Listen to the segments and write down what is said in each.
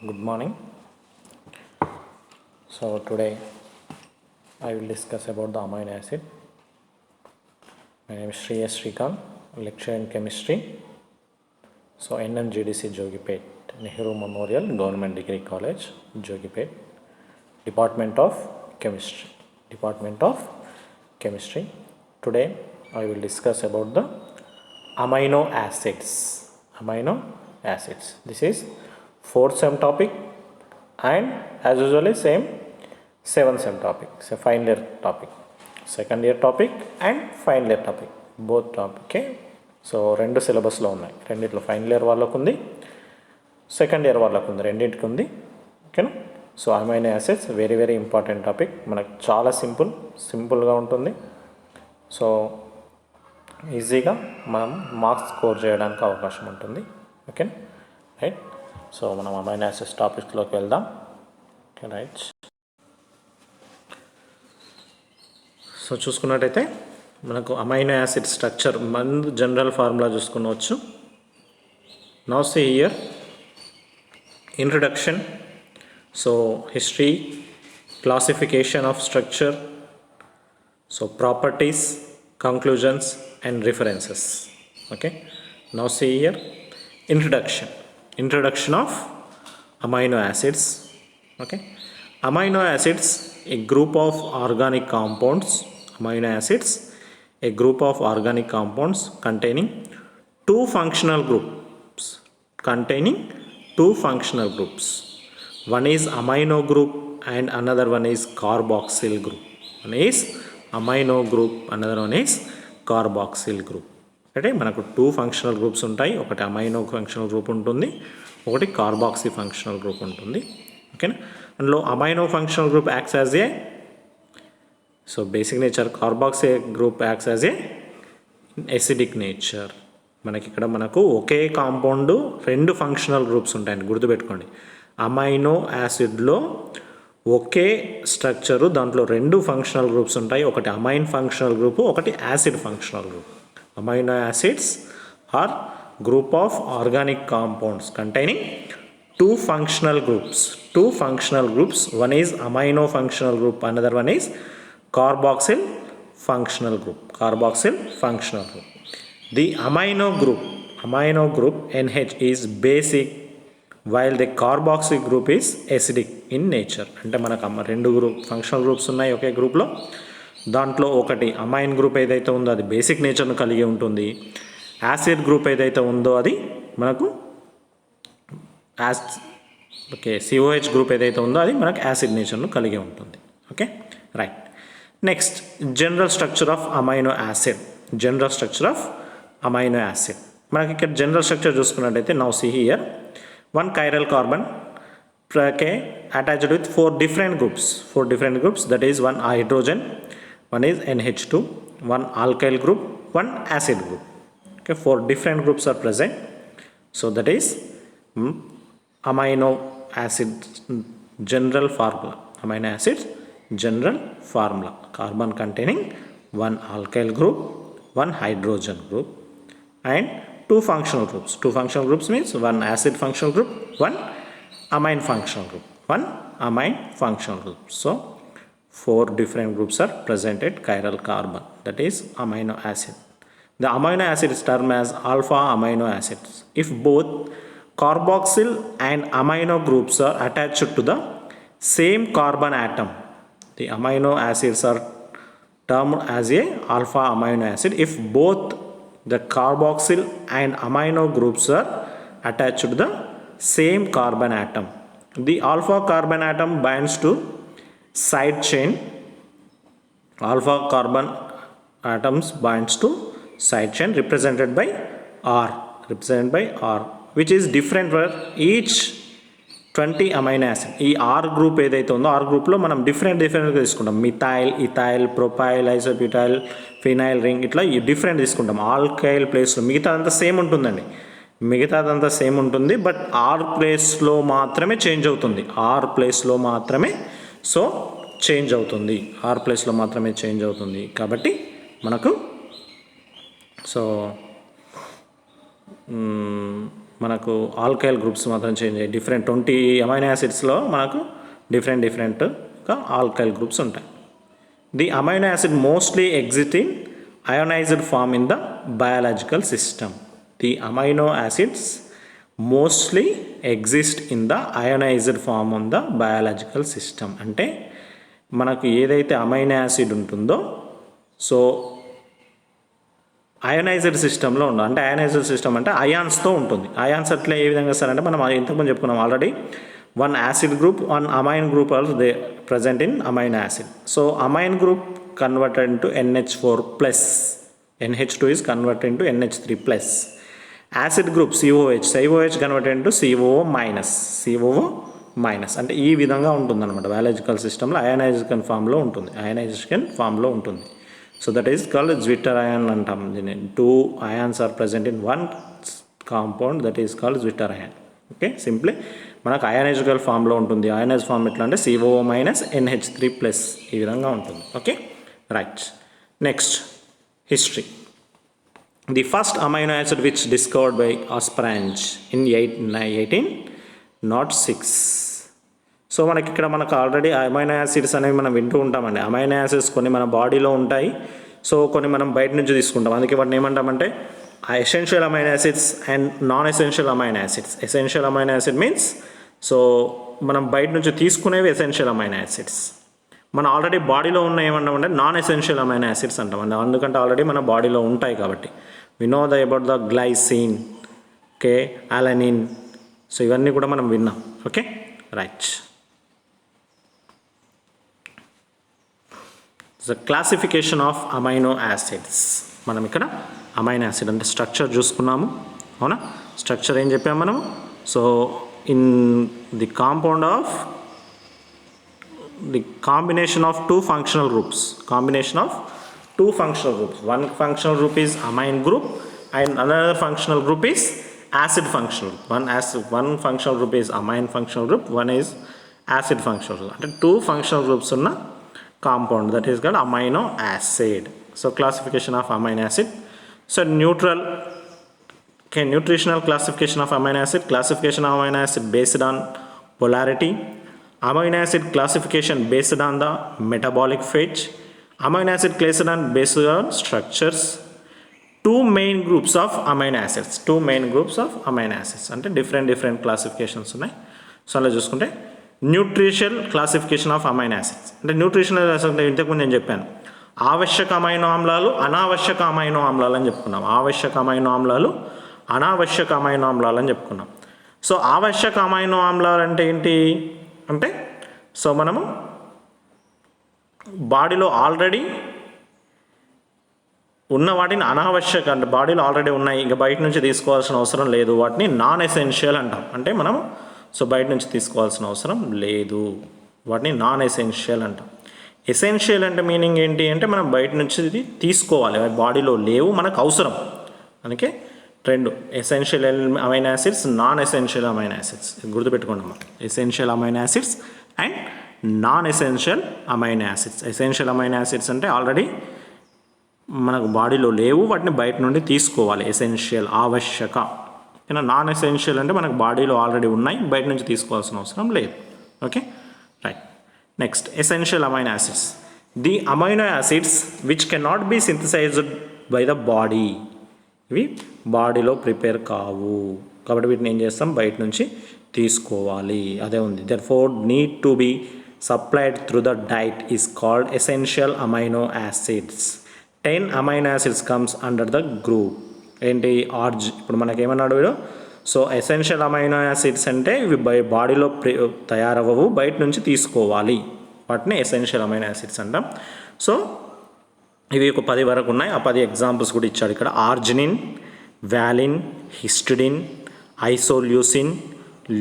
Good morning. So today I will discuss about the amino acid. My name is Shrikant, lecturer in chemistry. So NMGDC Jogipet, Nehru Memorial Government Degree College, Jogipet, Department of Chemistry. Today I will discuss about the amino acids. This is fourth sem topic and as usually same seventh sem topic. So final year topic, second year topic and final year topic, both topic. Okay. So రెండు సిలబస్లో ఉన్నాయి, రెండిట్లో final year వాళ్ళకు ఉంది, second year వాళ్ళకు ఉంది, రెండింటికి ఉంది. ఓకేనా. So amino acids very very important topic, మనకు చాలా సింపుల్గా ఉంటుంది. సో ఈజీగా మనం మార్క్స్ స్కోర్ చేయడానికి అవకాశం ఉంటుంది. Okay right. సో మనం అమైనో యాసిడ్స్ టాపిక్లోకి వెళ్దాం. Okay right. సో చూసుకున్నట్టయితే మనకు అమైనో యాసిడ్ స్ట్రక్చర్ మందు జనరల్ ఫార్ములా చూసుకునవచ్చు. Now see here introduction, so history, classification of structure, so properties, conclusions and references. Okay, now see here introduction of amino acids. Okay, amino acids, a group of organic compounds. Amino acids, a group of organic compounds containing two functional groups. One is amino group and another one is carboxyl group. One is amino group, another one is carboxyl group. అంటే మనకు two functional groups ఉంటాయి, ఒకటి amino functional group ఉంటుంది, ఒకటి carboxy functional group ఉంటుంది. ఓకేనా. అందులో amino functional group acts as a, so basic nature, carboxy group acts as a acidic nature. మనకు ఒకే కాంపౌండ్ రెండు ఫంక్షనల్ గ్రూప్స్ ఉంటాయండి, గుర్తుపెట్టుకోండి. అమైనో యాసిడ్లో ఒకే స్ట్రక్చరు, దాంట్లో రెండు ఫంక్షనల్ గ్రూప్స్ ఉంటాయి, ఒకటి అమైన్ ఫంక్షనల్ గ్రూప్, ఒకటి acid functional group. Amino acids are group of organic compounds containing two functional groups. One is amino functional group, another one is carboxyl functional group. The amino group NH is basic, while the carboxyl group is acidic in nature. అంటే మనకు రెండు functional groups ఉన్నాయి ఒకే గ్రూప్లో. దాంట్లో ఒకటి amine group ఏదైతే ఉందో అది బేసిక్ నేచర్ను కలిగి ఉంటుంది, యాసిడ్ గ్రూప్ ఏదైతే ఉందో అది మనకు COH గ్రూప్ ఏదైతే ఉందో అది మనకు యాసిడ్ నేచర్ను కలిగి ఉంటుంది. Okay right. Next general structure of amino acid. మనకి ఇక్కడ జనరల్ స్ట్రక్చర్ చూసుకున్నట్టయితే now see here, one chiral carbon attached with four different groups, that is one hydrogen, one is NH2, one alkyl group, one acid group. Okay, four different groups are present. So that is amino acid general formula. Carbon containing one alkyl group, one hydrogen group and two functional groups means one acid functional group, one amine functional group. So four different groups are present at chiral carbon, that is amino acid. The amino acid is termed as alpha amino acids if both carboxyl and amino groups are attached to the same carbon atom. The amino acids are termed as a alpha amino acid if both the carboxyl and amino groups are attached to the same carbon atom. The alpha carbon atom binds to side chain. Alpha carbon atoms binds to side chain represented by R, which is different for each 20 amino acid. ఈ R group ఏదైతే ఉందో R గ్రూప్లో మనం డిఫరెంట్గా తీసుకుంటాం. Methyl, ethyl, propyl, isobutyl, phenyl ring, ఇట్లా different తీసుకుంటాం. Alkyl ప్లేస్లో మిగతాదంతా సేమ్ ఉంటుందండి, బట్ ఆర్ ప్లేస్లో మాత్రమే చేంజ్ అవుతుంది. కాబట్టి మనకు సో మనకు ఆల్కైల్ గ్రూప్స్ మాత్రం చేంజ్ అయ్యాయి. డిఫరెంట్ 20 అమైనో యాసిడ్స్లో మనకు డిఫరెంట్గా ఆల్కైల్ గ్రూప్స్ ఉంటాయి. The amino acid mostly exist in ionised form in the biological system. The amino acids mostly exist in the ionised form on the biological system. అంటే మనకు ఏదైతే అమైనో యాసిడ్ ఉంటుందో సో అయోనైజ్డ్ సిస్టంలో ఉండదు. అంటే అయోనైజ్డ్ సిస్టమ్ అంటే అయాన్స్తో ఉంటుంది. అయాన్స్ అట్లా ఏ విధంగా వస్తారంటే మనం ఇంతకుముందు చెప్పుకున్నాం already, one acid group, one amine group are they present in amino acid. So amine group converted into NH4+, NH2 is converted into NH3+. Acid group COH converted into COO-, అంటే ఈ విధంగా ఉంటుందన్నమాట. బయాలజికల్ సిస్టంలో ionisation ఫామ్లో ఉంటుంది. So that is called zwitter ion అంటాం. దీన్ని 2 ions are present in 1 compound, that is called zwitter ion. Okay, simply మనకు అయోనైజికల్ ఫామ్లో ఉంటుంది. అయోనైజ్ ఫామ్ ఎట్లా అంటే COO- NH3+, ఈ విధంగా ఉంటుంది. Okay, right. Next, history. The first amino acid which discovered by asparagine in 1806. So మనకి ఇక్కడ మనకు ఆల్రెడీ అమైనో యాసిడ్స్ అనేవి మనం వింటూ ఉంటామండి. అమైనో యాసిడ్స్ కొన్ని మన బాడీలో ఉంటాయి, సో కొన్ని మనం బయట నుంచి తీసుకుంటాం. అందుకే వాటిని ఏమంటామంటే essential amino acids and non essential amino acids. Essential amino acid means so మనం బయట నుంచి తీసుకునేవి ఎసెన్షియల్ అమైనో యాసిడ్స్. మన ఆల్రెడీ బాడీలో ఉన్న ఏమన్నామంటే నాన్ ఎసెన్షియల్ అమైనో యాసిడ్స్ అంటామండి. ఎందుకంటే ఆల్రెడీ మన బాడీలో ఉంటాయి కాబట్టి. We know about the glycine, okay, alanine, so ఇవన్నీ కూడా మనం విన్నాం. Okay, right. The classification of amino acids. మనం ఇక్కడ అమైనో యాసిడ్ అంటే స్ట్రక్చర్ చూసుకున్నాము, అవునా? స్ట్రక్చర్ ఏం చెప్పాము మనము? So in the compound of the combination of two functional groups. One functional group is amine group and another functional group is acid functional group. One functional group is amine functional group, one is acid functional group. And two functional groups unna compound, that is called amino acid. So classification of amino acid. So nutritional classification of amino acid. Classification of amino acid based on polarity. Amino acid classification based on the metabolic phase. Amino acid based on structures. Two main groups of amino acids. అంటే different classifications ఉన్నాయి. So అలా చూసుకుంటే nutritional classification of amino acids. అంటే nutritional అంటే ఇంతకుముందు నేను చెప్పాను, ఆవశ్యక అమైనో ఆమ్లాలు, అనావశ్యక అమైనో ఆమ్లాలు అని చెప్పుకున్నాం. ఆవశ్యక అమైనో ఆమ్లాలు, అనావశ్యక అమైనో ఆమ్లాలు అని చెప్పుకున్నాం. సో ఆవశ్యక అమైనో ఆమ్లాలు అంటే ఏంటి అంటే సో మనము బాడీలో ఆల్రెడీ ఉన్న వాటిని అనావశ్యక, అంటే బాడీలో ఆల్రెడీ ఉన్నాయి, ఇంకా బయట నుంచి తీసుకోవాల్సిన అవసరం లేదు, వాటిని నాన్ ఎసెన్షియల్ అంటాం. అంటే మనము సో బయట నుంచి తీసుకోవాల్సిన అవసరం లేదు, వాటిని నాన్ ఎసెన్షియల్ అంటాం. ఎసెన్షియల్ అంటే మీనింగ్ ఏంటి అంటే మనం బయట నుంచి తీసుకోవాలి, బాడీలో లేవు, మనకు అవసరం. అందుకే రెండు, essential amino acids, non essential amino acids. గుర్తుపెట్టుకోండి అమ్మా, essential amino acids and non essential amino acids. Essential amino acids అంటే ఆల్రెడీ మనకు బాడీలో లేవు, వాటిని బయట నుండి తీసుకోవాలి, ఎసెన్షియల్, ఆవశ్యక. నాన్ ఎసెన్షియల్ అంటే మనకు బాడీలో ఆల్రెడీ ఉన్నాయి, బయట నుంచి తీసుకోవాల్సిన అవసరం లేదు. Okay, right. Next, essential amino acids. The amino acids which can not be synthesised by the body. ఇవి బాడీలో ప్రిపేర్ కావు కాబట్టి వీటిని ఏం చేస్తాం, బయట నుంచి తీసుకోవాలి. అదే ఉంది. Therefore need to be supplied through the diet is called essential amino acids. 10 amino acids comes under the group ఏంటి, ఆర్జ్. ఇప్పుడు మనకేమన్నాడు వీడు, సో ఎసెన్షియల్ అమైనో యాసిడ్స్ అంటే ఇవి బాడీలో తయారవ్వవు, బయట నుంచి తీసుకోవాలి, వాటిని ఎసెన్షియల్ అమైనో యాసిడ్స్ అంటాం. సో ఇవి ఒక 10 వరకు ఉన్నాయి. ఆ 10 ఎగ్జాంపుల్స్ కూడా ఇచ్చాడు ఇక్కడ. Arginine, valine, histidine, isoleucine,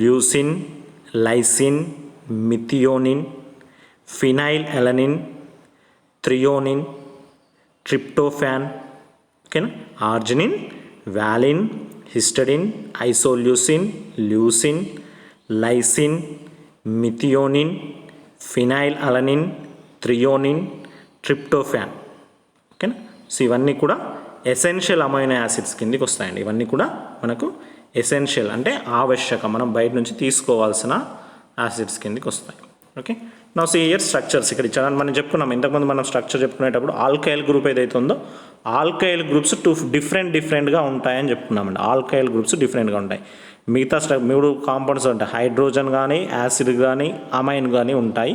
leucine, lysine, methionine, phenyl alanine, threonine, tryptophan. ఓకేనా, arginine, valine, histidine, isoleucine, leucine, lysine, methionine, phenyl alanine, threonine, tryptophan. ఓకేనా, సో ఇవన్నీ కూడా ఎసెన్షియల్ అమైనో యాసిడ్స్ కిందకి వస్తాయండి. ఇవన్నీ కూడా మనకు ఎసెన్షియల్ అంటే ఆవశ్యక, మనం బయట నుంచి తీసుకోవాల్సిన యాసిడ్స్ కిందకి వస్తాయి. ఓకే, నా సీ ఇయర్ స్ట్రక్చర్స్ ఇక్కడ ఇచ్చాను. మనం చెప్పుకున్నాం ఇంతకుముందు, మనం స్ట్రక్చర్ చెప్పుకునేటప్పుడు ఆల్కైల్ గ్రూప్ ఏదైతే ఉందో ఆల్కైల్ గ్రూప్స్ డిఫరెంట్గా ఉంటాయని చెప్పుకున్నామండి. ఆల్కైల్ గ్రూప్స్ డిఫరెంట్గా ఉంటాయి. మిగతా 3 కాంపౌండ్స్ ఉంటాయి, హైడ్రోజన్ కానీ యాసిడ్ కానీ అమైన్ కానీ ఉంటాయి.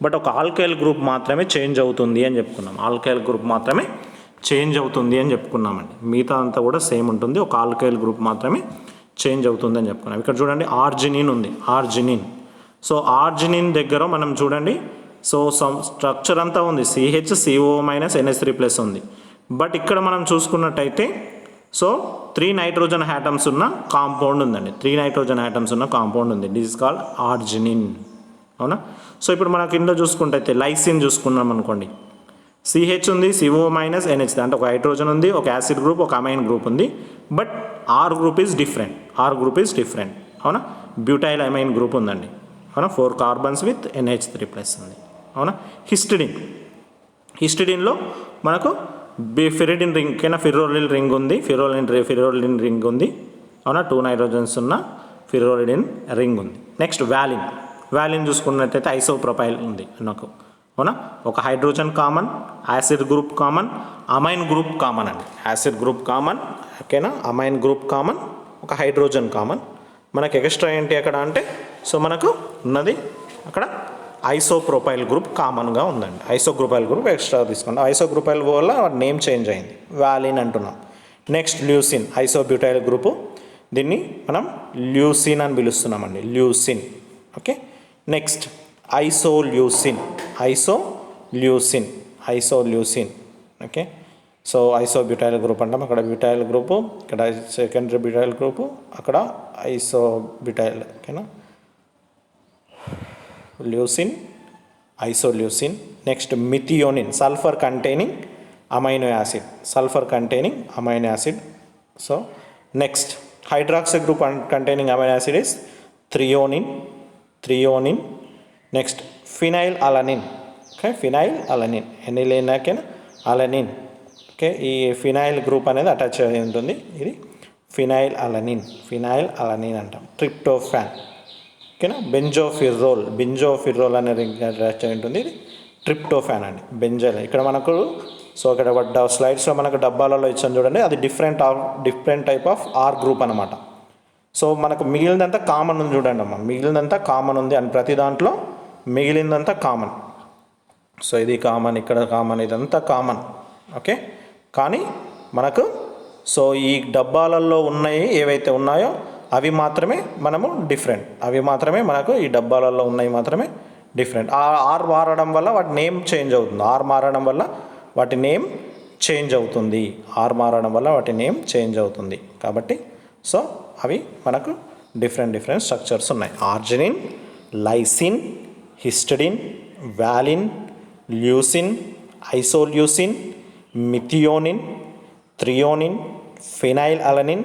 బట్ ఒక ఆల్కైల్ గ్రూప్ మాత్రమే చేంజ్ అవుతుంది అని చెప్పుకున్నాం. ఆల్కైల్ గ్రూప్ మాత్రమే చేంజ్ అవుతుంది అని చెప్పుకున్నామండి. మిగతా అంతా కూడా సేమ్ ఉంటుంది, ఒక ఆల్కైల్ గ్రూప్ మాత్రమే చేంజ్ అవుతుంది అని చెప్పుకున్నాం. ఇక్కడ చూడండి ఆర్జినిన్ ఉంది, ఆర్జినిన్. సో ఆర్జినిన్ దగ్గర మనం చూడండి, సో స్ట్రక్చర్ అంతా ఉంది, CH CO-NH3+ ఉంది. బట్ ఇక్కడ మనం చూసుకున్నట్టయితే సో 3 నైట్రోజన్ ఆటమ్స్ ఉన్న కాంపౌండ్ ఉందండి, 3 నైట్రోజన్ ఆటమ్స్ ఉన్న కాంపౌండ్ ఉంది. This is called arginine. అవునా? సో ఇప్పుడు మన కింద చూసుకుంటే లైసిన్ చూసుకున్నాం అనుకోండి, CH ఉంది, CO-NH, అంటే ఒక హైడ్రోజన్ ఉంది, ఒక యాసిడ్ గ్రూప్, ఒక అమైన్ గ్రూప్ ఉంది. But R group is different. అవునా? బ్యూటైల్ అమైన్ గ్రూప్ ఉందండి. అవునా? 4 కార్బన్స్ విత్ NH3+ ఉంది. అవునా? హిస్టిడిన్లో మనకు ఫిరిడిన్ రింగ్ కింద ఫిరోలిన్ రింగ్ ఉంది, ఫిరోలిన్ రింగ్ ఉంది. అవునా? 2 నైట్రోజన్స్ ఉన్న ఫిరోలిన్ రింగ్ ఉంది. నెక్స్ట్ వ్యాలిన్ చూసుకున్నట్టయితే ఐసోప్రొపైల్ ఉంది నాకు. అవునా? ఒక hydrogen common, acid group common, amine group common అండి. యాసిడ్ గ్రూప్ కామన్, ఓకేనా, అమైన్ గ్రూప్ కామన్, ఒక హైడ్రోజన్ కామన్. మనకు ఎక్స్ట్రా ఏంటి అక్కడ అంటే, సో మనకు ఉన్నది అక్కడ ఐసోప్రొపైల్ గ్రూప్ కామన్గా ఉందండి. ఐసోప్రొపైల్ గ్రూప్ ఎక్స్ట్రా తీసుకోండి. ఐసోప్రొపైల్ వల్ల నేమ్ చేంజ్ అయింది, వ్యాలిన్ అంటున్నాం. నెక్స్ట్ ల్యూసిన్, ఐసోబ్యూటైల్ గ్రూపు, దీన్ని మనం ల్యూసిన్ అని పిలుస్తున్నామండి, leucine. Okay, next isoleucine. Okay, so isobutyl group అంటాం. అక్కడ బ్యూటైల్ గ్రూపు, ఇక్కడ సెకండరీ బ్యూటైల్ గ్రూపు, అక్కడ ఐసోబ్యూటైల్. ఓకేనా, leucine, isoleucine. Next methionine, sulphur containing amino acid. So next hydroxy group containing amino acid is threonine. Next phenyl alanine. Okay, phenyl alanine, ఎనిలేనాకేనా alanine. Okay, ఈ phenyl group అనేది attach అయి ఉంటుంది, ఇది phenyl alanine అంటాం. Tryptophan. ఓకేనా, బెంజోఫిర్రోల్ అనే ring attach అయి ఉంటుంది, ఇది ట్రిప్టోఫాన్ అండి. బెంజైల్ ఇక్కడ మనకు, సో ఇక్కడ స్లైడ్స్లో మనకు డబ్బాలలో ఇచ్చాను చూడండి, అది different type of R group అనమాట. సో మనకు మిగిలినంతా కామన్ ఉంది చూడండి అమ్మ, మిగిలినంతా కామన్ ఉంది అని ప్రతి దాంట్లో మిగిలిందంతా కామన్. సో ఇది కామన్, ఇక్కడ కామన్, ఇదంతా కామన్. ఓకే, కానీ మనకు సో ఈ డబ్బాలలో ఉన్నాయి ఏవైతే ఉన్నాయో అవి మాత్రమే మనము డిఫరెంట్, మనకు ఈ డబ్బాలలో ఉన్నాయి మాత్రమే డిఫరెంట్. ఆర్ మారడం వల్ల వాటి నేమ్ చేంజ్ అవుతుంది, వాటి నేమ్ చేంజ్ అవుతుంది. కాబట్టి సో అవి మనకు డిఫరెంట్ స్ట్రక్చర్స్ ఉన్నాయి. Arginine, lysine, histidine, valine, leucine, isoleucine, methionine, threonine, phenyl alanine,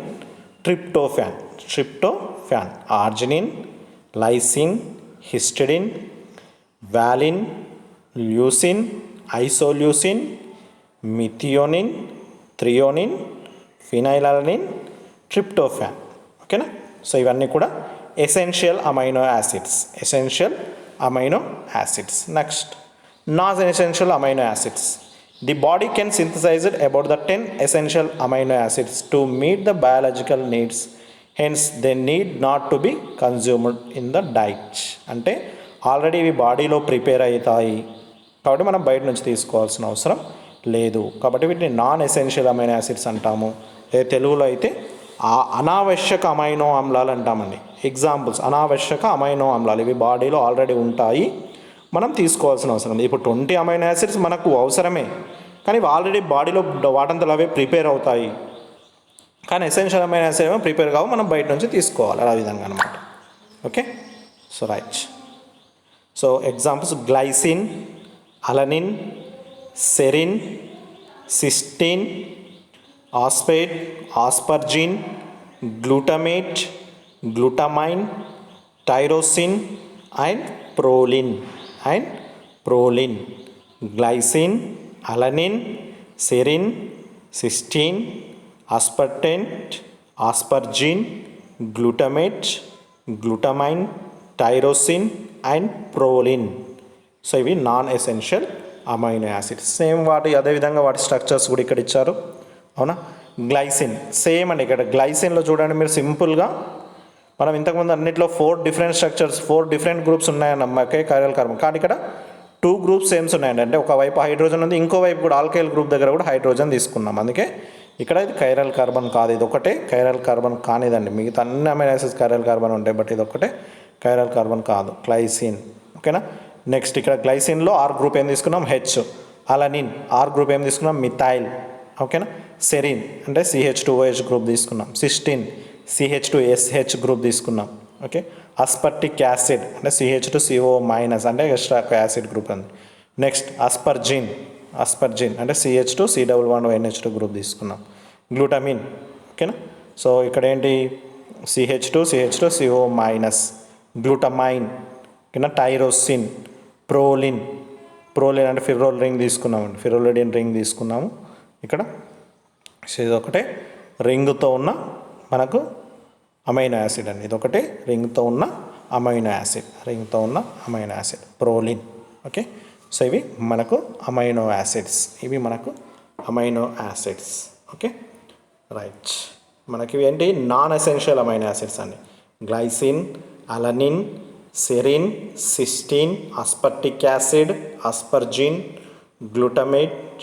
tryptophan. Arginine, lysine, histidine, valine, leucine, isoleucine, methionine, threonine, phenyl alanine, tryptophan. ఓకేనా, సో ఇవన్నీ కూడా essential amino acids. Next non essential amino acids. The body can synthesize about the 10 essential amino acids to meet the biological needs, hence they need not to be consumed in the diet. అంటే already ఇవి బాడీలో prepare అవుతాయి కాబట్టి మనం బయట నుంచి తీసుకోవాల్సిన అవసరం లేదు. కాబట్టి వీటిని నాన్ ఎసెన్షియల్ అమైనో యాసిడ్స్ అంటాము. తెలుగులో అయితే అనావశ్యక అమైనో ఆమ్లాలు అంటామండి. ఎగ్జాంపుల్స్ అనావశ్యక అమైనో ఆమ్లాలు, ఇవి బాడీలో ఆల్రెడీ ఉంటాయి, మనం తీసుకోవాల్సిన అవసరం లేదు. ఇప్పుడు 20 అమైనో యాసిడ్స్ మనకు అవసరమే, కానీ ఇవి ఆల్రెడీ బాడీలో వాటంతలో అవే ప్రిపేర్ అవుతాయి. కానీ ఎసెన్షియల్ అమైనో యాసిడ్ ఏమో ప్రిపేర్ కావు, మనం బయట నుంచి తీసుకోవాలి, ఆ విధంగా అనమాట. Okay, so right. So examples glycine, alanine, serine, cysteine, aspartate, asparagine, glutamate, glutamine, tyrosine and proline. Glycine, alanine, serine, cysteine, aspartate, asparagine, glutamate, glutamine, tyrosine and proline. So ఇవి non essential amino acids. Same అదేవిధంగా వాటి structures కూడా ఇక్కడ ఇచ్చారు, అవునా. Glycine same అండి. ఇక్కడ గ్లైసిన్లో చూడండి మీరు సింపుల్గా మనం ఇంతకుముందు అన్నింటిలో 4 డిఫరెంట్ స్ట్రక్చర్స్ 4 డిఫరెంట్ గ్రూప్స్ ఉన్నాయన్నమాట కైరల్ కార్బన్. కానీ ఇక్కడ 2 గ్రూప్స్ సేమ్స్ ఉన్నాయండి. అంటే ఒకవైపు హైడ్రోజన్ ఉంది, ఇంకోవైపు కూడా ఆల్కైల్ గ్రూప్ దగ్గర కూడా హైడ్రోజన్ తీసుకున్నాం. అందుకే ఇక్కడ ఇది కైరల్ కార్బన్ కాదు, ఇది ఒకటే కైరల్ కార్బన్ కానిదండి. మిగతా అన్ని అమైనో యాసిడ్స్ కైరల్ కార్బన్ ఉంటాయి, బట్ ఇది ఒకటే కైరల్ కార్బన్ కాదు, గ్లైసిన్. ఓకేనా. నెక్స్ట్ ఇక్కడ గ్లైసిన్లో ఆర్ గ్రూప్ ఏం తీసుకున్నాం, హెచ్. అలనిన్ ఆర్ గ్రూప్ ఏం తీసుకున్నాం, మిథైల్. ఓకేనా. సెరిన్ అంటే CH2OH గ్రూప్ తీసుకున్నాం. సిస్టిన్ CH2SH గ్రూప్ తీసుకున్నాం. ఓకే. అస్పర్టిక్ యాసిడ్ అంటే CH2CO- అంటే ఎక్స్ట్రా యాసిడ్ గ్రూప్ అండి. నెక్స్ట్ అస్పర్జిన్ అంటే CH2C11NH2 గ్రూప్ తీసుకున్నాం. గ్లూటమిన్. ఓకేనా. సో ఇక్కడ ఏంటి CH2CO-, గ్లూటమైన్. ఓకేనా. టైరోసిన్, ప్రోలిన్ అంటే ఫిర్రోల్ రింగ్ తీసుకున్నామండి, ఫిరోలిడిన్ రింగ్ తీసుకున్నాము ఇక్కడ. ఇది ఒకటే రింగ్తో ఉన్న మనకు అమైనో యాసిడ్ అండి. ఇది ఒకటే రింగ్తో ఉన్న amino acid proline. Okay. So ఇవి మనకు అమైనో యాసిడ్స్. Okay right. మనకి ఇవి ఏంటి, నాన్ ఎసెన్షియల్ అమైనో యాసిడ్స్ అండి. Glycine, alanine, serine, cysteine, aspartic acid, asparagine, glutamate,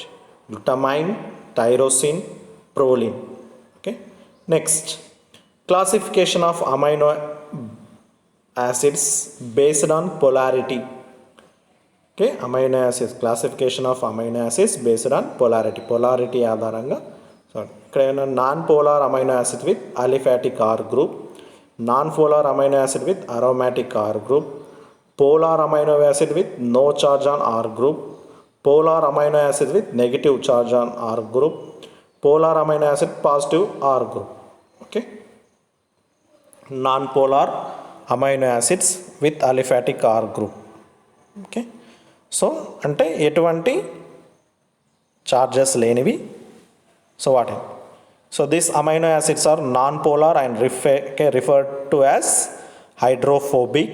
glutamine, tyrosine, proline. Okay. Next classification of amino acids based on polarity. Okay. Classification of amino acids based on polarity ఆధారంగా. ఇక్కడ ఏమైనా non polar amino acid with aliphatic R group, non polar amino acid with aromatic R group, polar amino acid with no charge on R group, polar amino acid with negative charge on R group, polar amino acid positive R group. Okay. Non polar amino acids with aliphatic R group. Okay. So అంటే ఎటువంటి charges లేనివి. So వాటి these amino acids are non-polar and referred to as hydrophobic.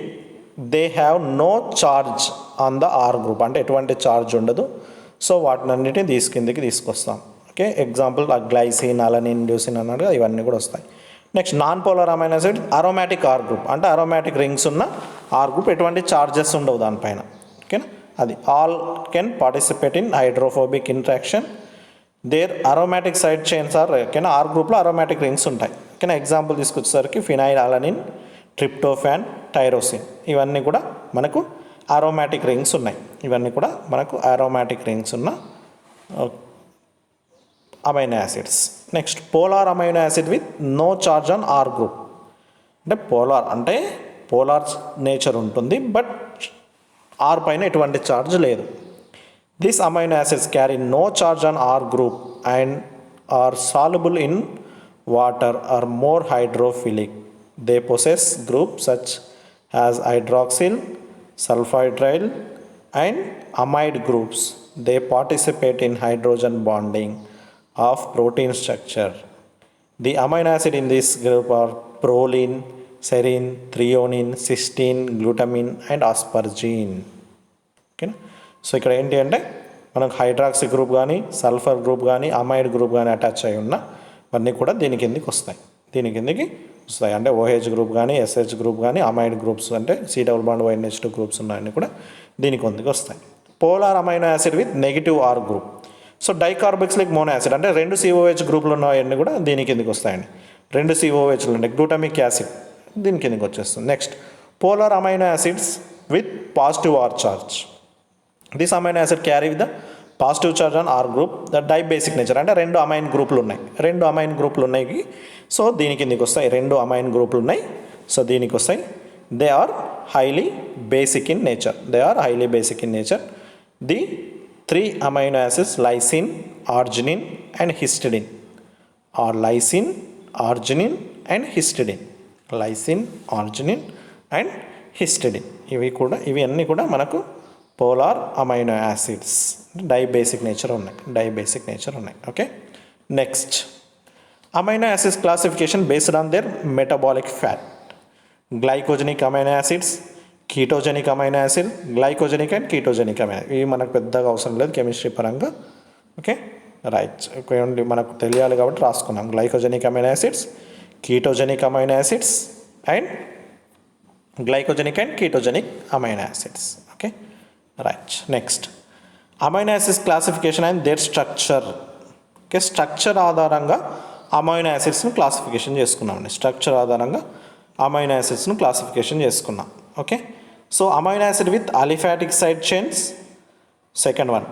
They have no charge on the R group, అంటే ఎటువంటి charge ఉండదు. So వాటినన్నిటిని కిందకి తీసుకొస్తాం. Okay. Example glycine, alanine, leucine అన్నాడు, ఇవన్నీ కూడా వస్తాయి. Next non polar amino acid aromatic R group, అంటే అరోమాటిక్ రింగ్స్ ఉన్న ఆర్ గ్రూప్, ఎటువంటి చార్జెస్ ఉండవు దానిపైన. ఓకేనా. అది all can participate in hydrophobic interaction. Their aromatic side chains are. ఓకేనా. ఆర్ గ్రూప్లో అరోమాటిక్ రింగ్స్ ఉంటాయి. ఓకేనా. ఎగ్జాంపుల్ తీసుకొచ్చేసరికి ఫినైల్ అలనిన్, ట్రిప్టోఫాన్, టైరోసిన్, ఇవన్నీ కూడా మనకు అరోమాటిక్ రింగ్స్ ఉన్నాయి. ఉన్న amino acids. Next polar amino acid with no charge on R group. అంటే పోలార్ నేచర్ ఉంటుంది, బట్ ఆర్ పైన ఎటువంటి చార్జ్ లేదు. These amino acids carry no charge on R group and are soluble in water, are more hydrophilic. They possess groups such as hydroxyl, sulfhydryl and amide groups. They participate in hydrogen bonding of protein structure. The amino acid in this group are proline, serine, threonine, cysteine, glutamine and aspargine. Okay. So ఇక్కడ ఏంటి అంటే మనకు hydroxy group కానీ, sulphur group కానీ, amide group కానీ attach అయి ఉన్న అన్నీ కూడా దీని కిందకి వస్తాయి. అంటే OH గ్రూప్ కానీ, SH గ్రూప్ కానీ, అమైడ్ గ్రూప్స్ అంటే C++ONH2 గ్రూప్స్ ఉన్నాయని కూడా దీని కిందకి వస్తాయి. Polar amino acid with negative R group. So dicarboxylic mono acid అంటే 2 COH గ్రూపులు ఉన్నవన్నీ కూడా దీని కిందకి వస్తాయండి. 2 COHలు అంటే గ్లూటామిక్ యాసిడ్ దీని కిందకి వచ్చేస్తుంది. Next polar amino acids with positive R charge. This amino acid carry with the positive charge on R group, the dibasic nature అంటే 2 అమైన్ గ్రూపులు ఉన్నాయి. సో దీని కిందకి వస్తాయి. 2 అమైన్ గ్రూపులు ఉన్నాయి. సో దీనికి వస్తాయి. They are highly basic in nature. The 3 amino acids lysine, arginine and histidine are lysine, arginine and histidine. ఇవి అన్నీ కూడా మనకు polar amino acids dibasic nature ఉన్నాయి. Okay. Next Amino acids classification based on their metabolic fat. Glycogenic amino acids, ketogenic amino acid, glycogenic and ketogenic amino. ఇవి మనకు పెద్దగా అవసరం లేదు కెమిస్ట్రీ పరంగా. ఓకే రైట్, ఓన్లీ మనకు తెలియాలి కాబట్టి రాసుకున్నాం. Glycogenic amino acids, ketogenic amino acids and glycogenic and ketogenic amino acids. Okay right. Next amino acids classification and their structure. Okay, structure ఆధారంగా అమైనో యాసిడ్స్ను క్లాసిఫికేషన్ చేసుకున్నామండి. స్ట్రక్చర్ ఆధారంగా అమైనో యాసిడ్స్ను క్లాసిఫికేషన్ చేసుకున్నాం. Okay, so amino acid with aliphatic side chains. Second one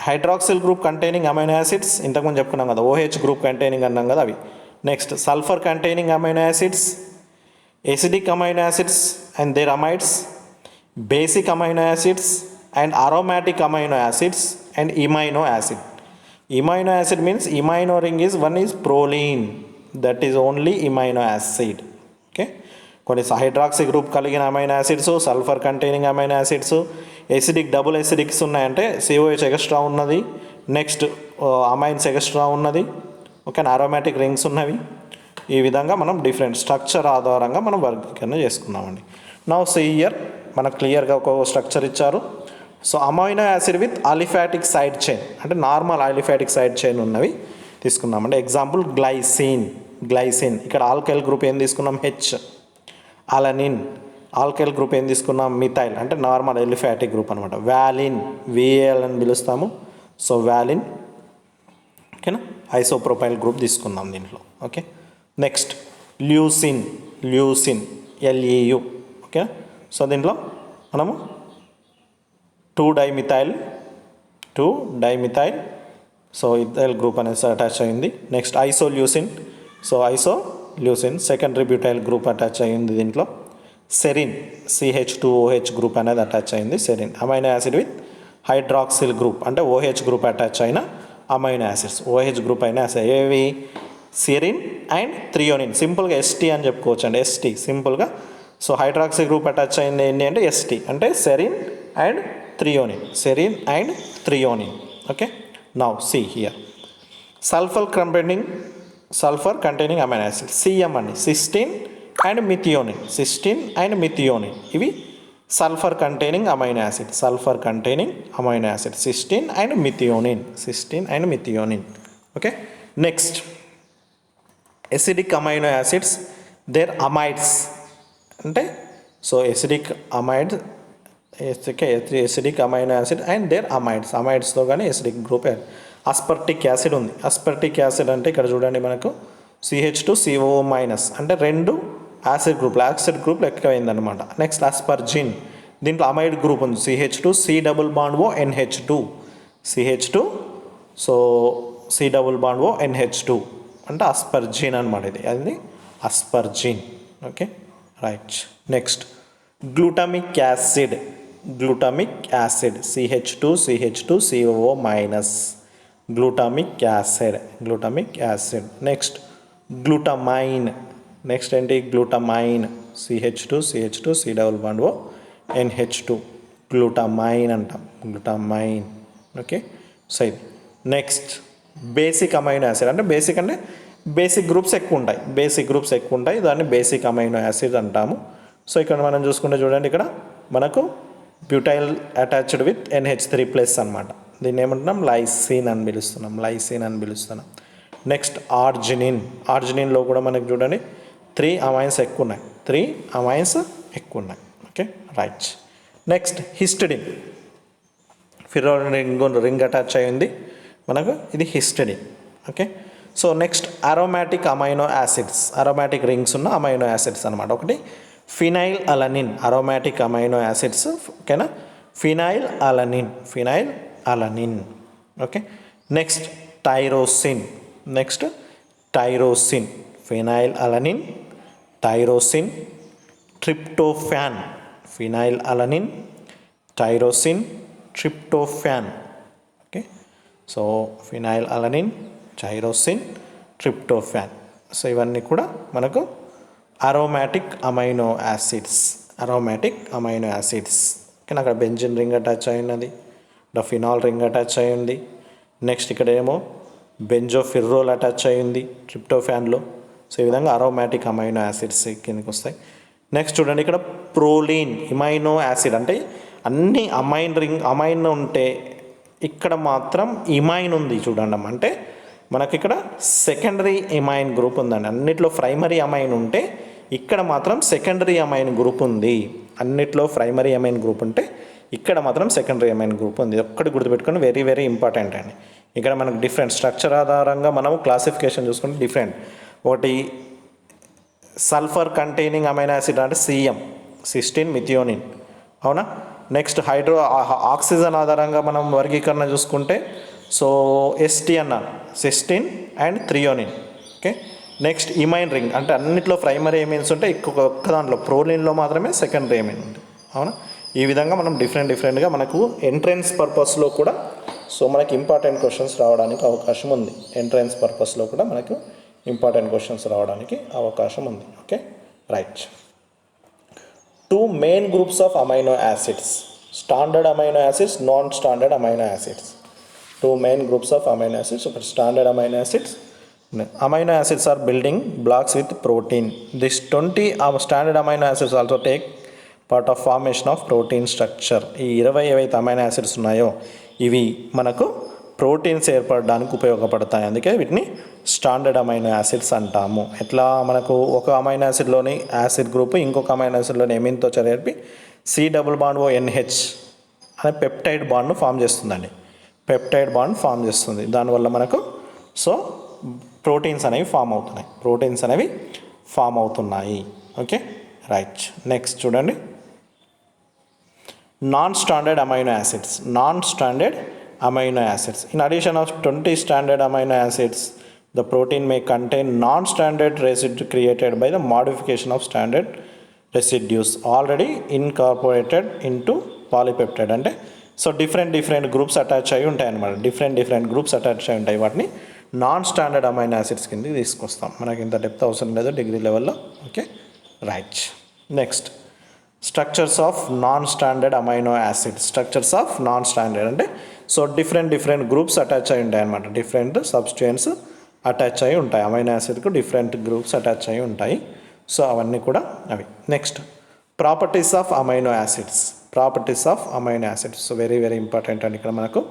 hydroxyl group containing amino acids, ఇంతకుముందు చెప్పుకున్నాం కదా, OH group containing అన్నాం కదా అవి. Next sulphur containing amino acids, acidic amino acids and their amides, basic amino acids and aromatic amino acids and amino acid. Amino acid means amino ring is one is proline, that is only amino acid. Okay, కొన్ని hydroxy group కలిగిన amino acids, sulphur containing amino acids, acidic double acidics ఉన్నాయంటే C O H extra ఉన్నది, next amines extra ఉన్నది. Okay, aromatic rings ఉన్నవి. ఈ విధంగా మనం different structure ఆధారంగా మనం వర్గీకరణ చేసుకున్నామండి. నౌ సీ హియర్ మనకు క్లియర్గా ఒక స్ట్రక్చర్ ఇచ్చారు. So amino acid with aliphatic side chain అంటే నార్మల్ అలిఫాటిక్ సైడ్ చైన్ ఉన్నవి తీసుకున్నామండి. Example glycine. ఇక్కడ ఆల్కైల్ గ్రూప్ ఏం తీసుకున్నాం, హెచ్. అలనిన్, ఆల్కైల్ గ్రూప్ ఏం తీసుకున్నాం, మిథైల్ అంటే నార్మల్ ఎలిఫాటిక్ గ్రూప్ అనమాట. వ్యాలిన్, విఏఎల్ అని పిలుస్తాము. So valine. ఓకేనా, ఐసోప్రోపైల్ గ్రూప్ తీసుకున్నాం దీంట్లో. Okay, next leucine, L E U. Okay, so దీంట్లో మనము 2-dimethyl, సో ఇథైల్ గ్రూప్ అనేది అటాచ్ అయింది. Next isoleucine, so isoleucine secondary butyl group attach అయింది దీంట్లో. సెరిన్, CH2OH గ్రూప్ అనేది అటాచ్ అయింది. Serine amino acid with hydroxyl group అంటే OH గ్రూప్ అటాచ్ అయిన అమైనో యాసిడ్స్. OH గ్రూప్ అయిన ఏవి, సెరిన్ అండ్ థ్రియోనిన్. సింపుల్గా ఎస్టీ అని చెప్పుకోవచ్చు అండి, ఎస్టీ సింపుల్గా. సో హైడ్రాక్సిల్ గ్రూప్ అటాచ్ అయింది ఏంటి అంటే ఎస్టీ అంటే serine and threonine. Okay, now see here sulphur containing amino acid, C M అండి, సిస్టీన్ అండ్ మిథియోనిన్. ఇవి sulphur containing amino acid, cysteine and methionine. Okay, next acidic amino acids, their amides అంటే so acidic amino acid and their అమైడ్స్తో కానీ acidic group. అస్పర్టిక్ acid ఉంది. అస్పర్టిక్ acid అంటే ఇక్కడ చూడండి మనకు CH2CO- అంటే రెండు యాసిడ్ గ్రూప్ ఎక్కువైందనమాట. నెక్స్ట్ అస్పర్జిన్, దీంట్లో అమైడ్ గ్రూప్ ఉంది, CH2C+ONH2, సో C+ONH2 అంటే అస్పర్జిన్ అనమాట. అది asparagine. Okay right. Next glutamic acid, CH2CH2COO-, glutamic acid. Next glutamine, next ఏంటి గ్లూటమైన్, CH2CH2C+ONH2, గ్లూటమైన్ అంటాం, గ్లూటమైన్. ఓకే, సో ఇది. నెక్స్ట్ బేసిక్ అమైనో యాసిడ్ అంటే basic groups ఎక్కువ ఉంటాయి, దాన్ని బేసిక్ అమైనో యాసిడ్ అంటాము. సో ఇక్కడ మనం చూసుకుంటే చూడండి, ఇక్కడ మనకు బ్యూటైల్ అటాచ్డ్ విత్ NH3+ అనమాట. దీన్ని ఏమంటున్నాం, లైసిన్ అని పిలుస్తున్నాం. నెక్స్ట్ ఆర్జినిన్లో కూడా మనకు చూడండి 3 అమైన్స్ ఎక్కువ ఉన్నాయి. Okay right. Next histidine, ring attach అయ్యింది మనకు, ఇది histidine. Okay, so next aromatic amino acids, aromatic rings ఉన్న అమైనో యాసిడ్స్ అనమాట. ఒకటి phenyl alanine, aromatic amino acids. ఓకేనా, phenyl alanine. Okay, next tyrosine, phenyl alanine, tyrosine. Tryptophan, phenyl alanine, tyrosine, tryptophan. Okay, so phenyl alanine, tyrosine, tryptophan. So ఇవన్నీ కూడా మనకు aromatic amino acids. కానీ అక్కడ benzene ring attach అయి ఉన్నది, ఇక్కడ phenol ring attach అయి ఉంది. నెక్స్ట్ ఇక్కడ ఏమో బెంజోఫిర్రోల్ అటాచ్ అయ్యింది ట్రిప్టోఫాన్లో. సో ఈ విధంగా అరోమాటిక్ అమైనో యాసిడ్స్ కిందకి వస్తాయి. నెక్స్ట్ చూడండి, ఇక్కడ ప్రోలీన్ ఇమైనో యాసిడ్ అంటే అన్ని అమైన్ ఉంటే ఇక్కడ మాత్రం ఇమైన్ ఉంది చూడండి. అంటే మనకి ఇక్కడ సెకండరీ ఇమైన్ గ్రూప్ ఉందండి. అన్నిట్లో ప్రైమరీ అమైన్ ఉంటే ఇక్కడ మాత్రం సెకండరీ అమైన్ గ్రూప్ ఉంది. అన్నిట్లో ప్రైమరీ అమైన్ గ్రూప్ ఉంటే ఇక్కడ మాత్రం సెకండరీ అమైన్ గ్రూప్ ఉంది. ఒక్కటి గుర్తుపెట్టుకొని, వెరీ వెరీ ఇంపార్టెంట్ అండి. ఇక్కడ మనకు డిఫరెంట్ స్ట్రక్చర్ ఆధారంగా మనం క్లాసిఫికేషన్ చూసుకుంటే డిఫరెంట్. ఒకటి సల్ఫర్ కంటైనింగ్ అమైనో యాసిడ్ అంటే సిఎం, సిస్టీన్ మిథియోనిన్, అవునా. నెక్స్ట్ ఆక్సిజన్ ఆధారంగా మనం వర్గీకరణ చూసుకుంటే సో ఎస్టీ అన్నాను, cysteine and threonine. Okay. Next imine ring అంటే అన్నిట్లో ప్రైమరీ ఎమైన్స్ ఉంటే ఒక్క దాంట్లో ప్రోలిన్లో మాత్రమే సెకండరీ ఎమైన్ ఉంది, అవునా. ఈ విధంగా మనం డిఫరెంట్గా మనకు ఎంట్రన్స్ పర్పస్లో కూడా సో మనకి ఇంపార్టెంట్ క్వశ్చన్స్ రావడానికి అవకాశం ఉంది. ఎంట్రన్స్ పర్పస్లో కూడా మనకు ఇంపార్టెంట్ క్వశ్చన్స్ రావడానికి అవకాశం ఉంది. Okay, right. 2 main groups of amino acids, standard amino acids, non standard amino acids. 2 main groups of amino acids. ఒకటి standard amino acids. Amino acids are building blocks with protein. This 20 standard amino acids also take part of formation of protein structure. ఈ 20 ఏవైతే amino acids ఉన్నాయో ఇవి మనకు proteins ఏర్పడడానికి ఉపయోగపడతాయి. అందుకే వీటిని స్టాండర్డ్ అమైనో యాసిడ్స్ అంటాము. ఎట్లా మనకు ఒక అమైనో యాసిడ్లోని యాసిడ్ గ్రూప్ ఇంకొక అమైనో యాసిడ్లోని ఎమిన్తో కలిపి C+ONH అనే పెప్టైడ్ బాండ్ను ఫామ్ చేస్తుందండి. పెప్టైడ్ బాండ్ ఫామ్ చేస్తుంది. దానివల్ల మనకు సో ప్రోటీన్స్ అనేవి ఫామ్ అవుతున్నాయి. Okay, right. నెక్స్ట్ చూడండి, non standard amino acids. In addition of 20 standard amino acids, the protein May contain non standard residue created by the modification of standard residues already incorporated into polypeptide. అంటే so different groups attach అయి ఉంటాయి అన్నమాట. Different groups attach అయి ఉంటాయి. వాటిని non standard amino acids కిందకి తీసుకొస్తాం. మనకి ఇంత డెప్త్ అవసరం లేదు డిగ్రీ లెవెల్లో. Okay, right. Next, structures of non standard amino acids. Structures of non standard అంటే సో డిఫరెంట్ గ్రూప్స్ అటాచ్ అయి ఉంటాయి అన్నమాట. డిఫరెంట్ సబ్స్టిట్యూయెంట్స్ అటాచ్ అయి ఉంటాయి. అమైనో యాసిడ్కు డిఫరెంట్ గ్రూప్స్ అటాచ్ అయి ఉంటాయి. సో అవన్నీ కూడా అవి. Next, properties of amino acids. So very very important అండి. ఇక్కడ మనకు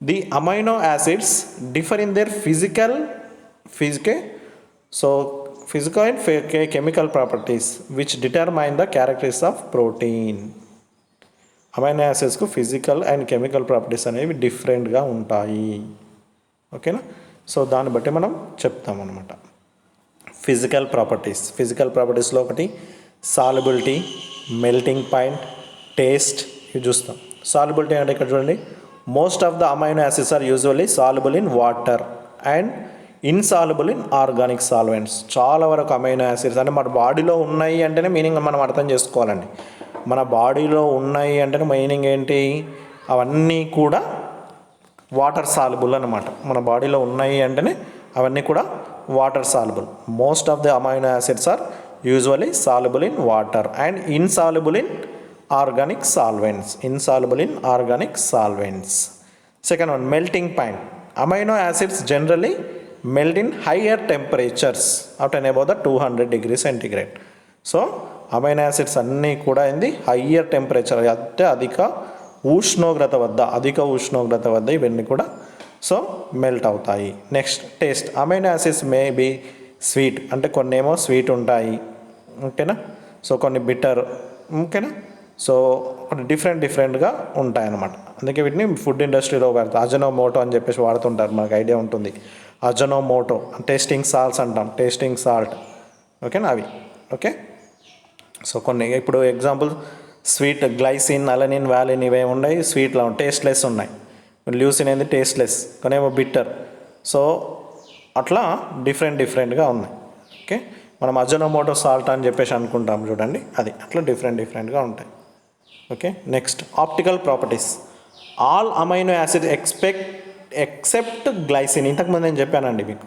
the amino acids differ in their physical and chemical properties which determine the characteristics of protein. Amino యాసిడ్స్కు physical and chemical properties అనేవి డిఫరెంట్గా ఉంటాయి. ఓకేనా. సో దాన్ని బట్టి మనం చెప్తాం అనమాట. ఫిజికల్ ప్రాపర్టీస్లో ఒకటి సాల్యుబిలిటీ, మెల్టింగ్ పాయింట్, టేస్ట్, ఇవి చూస్తాం. సాల్యుబిలిటీ అంటే ఇక్కడ చూడండి, most of the amino acids are usually soluble in water and insoluble in organic solvents. చాలా వరకు అమైనో యాసిడ్స్ అంటే మన బాడీలో ఉన్నాయి అంటేనే మీనింగ్ మనం అర్థం చేసుకోవాలండి. మన బాడీలో ఉన్నాయి అంటేనే మీనింగ్ ఏంటి, అవన్నీ కూడా వాటర్ సాల్యుబుల్ అన్నమాట. మన బాడీలో ఉన్నాయి అంటేనే అవన్నీ కూడా water soluble. Most of the amino acids are usually soluble in water and insoluble in organic solvents. Second one, melting point. Amino acids generally melt in higher temperatures often above the 200 degrees centigrade. So amino acids అన్నీ కూడా ఏంది higher temperature అంటే అధిక ఉష్ణోగ్రత వద్ద ఇవన్నీ కూడా so melt అవుతాయి. Next, taste. Amino acids may be sweet అంటే కొన్ని ఏమో స్వీట్ ఉంటాయి, ఓకేనా. సో కొన్ని బిటర్, ఓకేనా. సో డిఫరెంట్గా ఉంటాయి అన్నమాట. అందుకే వీటిని ఫుడ్ ఇండస్ట్రీలో వాడతారు. అజనోమోటో అని చెప్పేసి వాడుతుంటారు, మనకు ఐడియా ఉంటుంది. అజనోమోటో టేస్టింగ్ సాల్ట్స్ అంటాం, టేస్టింగ్ సాల్ట్, ఓకేనా అవి. ఓకే. సో కొన్ని ఇప్పుడు ఎగ్జాంపుల్ స్వీట్, గ్లైసిన్, అలనిన్, వ్యాలిన్ ఇవే ఉన్నాయి. స్వీట్లో టేస్ట్లెస్ ఉన్నాయి. ల్యూసిన్ అనేది టేస్ట్లెస్, కొనేమో బిట్టర్. సో అట్లా డిఫరెంట్గా ఉన్నాయి. ఓకే. మనం అజనోమోటో సాల్ట్ అని చెప్పేసి అనుకుంటాం చూడండి, అది అట్లా డిఫరెంట్గా ఉంటాయి. Okay. Next, optical properties. All amino acid except glycine. ఇంతకుముందు నేను చెప్పానండి మీకు,